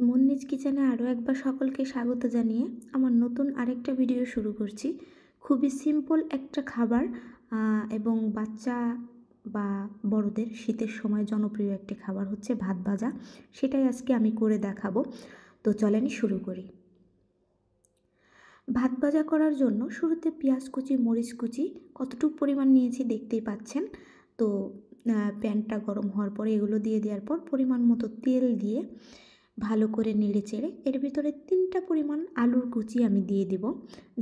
মুন্নিজ কিচেনে আরও একবার সকলকে স্বাগত জানিয়ে আমার নতুন আরেকটা ভিডিও শুরু করছি। খুবই সিম্পল একটা খাবার এবং বাচ্চা বা বড়দের শীতের সময় জনপ্রিয় একটি খাবার হচ্ছে ভাত ভাজা। সেটাই আজকে আমি করে দেখাবো। তো চলেনই শুরু করি। ভাত ভাজা করার জন্য শুরুতে পেঁয়াজ কুচি, মরিচ কুচি কতটুকু পরিমাণ নিয়েছি দেখতেই পাচ্ছেন। তো প্যানটা গরম হওয়ার পরে এগুলো দিয়ে দেওয়ার পর পরিমাণ মতো তেল দিয়ে ভালো করে নেড়ে চেড়ে এর ভিতরে 3টা পরিমাণ আলুর কুচি আমি দিয়ে দেব।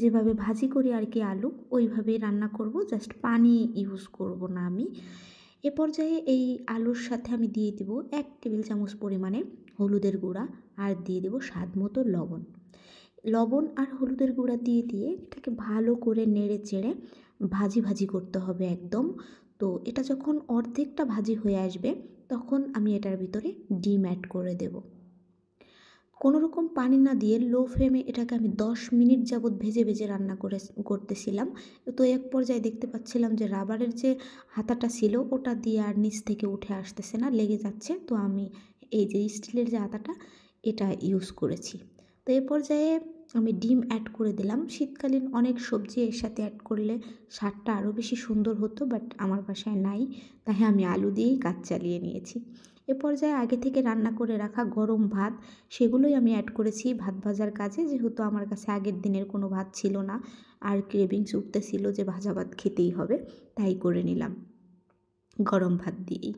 যেভাবে ভাজি করি আর কি আলু, ওইভাবেই রান্না করব, জাস্ট পানি ইউজ করব না আমি। এ পর্যায়ে এই আলুর সাথে আমি দিয়ে দেব 1 টেবিল চামচ পরিমাণে হলুদের গুঁড়া আর দিয়ে দেব স্বাদ মতো লবণ। লবণ আর হলুদের গুঁড়া দিয়ে এটাকে ভালো করে নেড়ে চেড়ে ভাজি ভাজি করতে হবে একদম। তো এটা যখন অর্ধেকটা ভাজি হয়ে আসবে তখন আমি এটার ভিতরে ডিম অ্যাড করে দেব। কোনো রকম পানি না দিয়ে লো ফ্লেমে এটাকে আমি 10 মিনিট যাবৎ ভেজে ভেজে রান্না করতেছিলাম। তো এক পর্যায়ে দেখতে পাচ্ছিলাম যে রাবারের যে হাতাটা ছিল ওটা দিয়ে আর নিচ থেকে উঠে আসতেছে না, লেগে যাচ্ছে। তো আমি এই যে স্টিলের যে হাতাটা এটা ইউজ করেছি। তো এ পর্যায়ে আমি ডিম অ্যাড করে দিলাম। শীতকালীন অনেক সবজি এর সাথে অ্যাড করলে স্বাদটা আরও বেশি সুন্দর হতো, বাট আমার বাসায় নাই, তাই আমি আলু দিয়েই কাজ চালিয়ে নিয়েছি। এ পর্যায়ে আগে থেকে রান্না করে রাখা গরম ভাত সেগুলোই আমি অ্যাড করেছি ভাত ভাজার কাজে, যেহেতু আমার কাছে আগের দিনের কোনো ভাত ছিল না আর ক্রেভিংস উঠতেছিল যে ভাজা ভাত খেতেই হবে, তাই করে নিলাম গরম ভাত দিয়েই।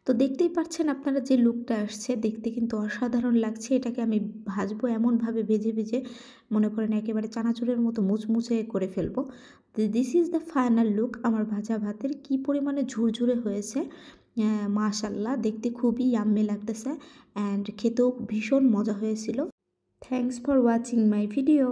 তো দেখতেই পাচ্ছেন আপনারা যে লুকটা আসছে, দেখতে কিন্তু অসাধারণ লাগছে। এটাকে আমি ভাজবো এমনভাবে ভেজে ভেজে মনে করেন একেবারে চানাচুরের মতো মুচমুচে করে ফেলবো। This is the final look আমার ভাজা ভাতের। কী পরিমাণে ঝুরঝুরে হয়েছে, মাশাল্লাহ, দেখতে খুবই ইয়াম্মি লাগতেছে অ্যান্ড খেতেও ভীষণ মজা হয়েছিল। Thanks for watching my video.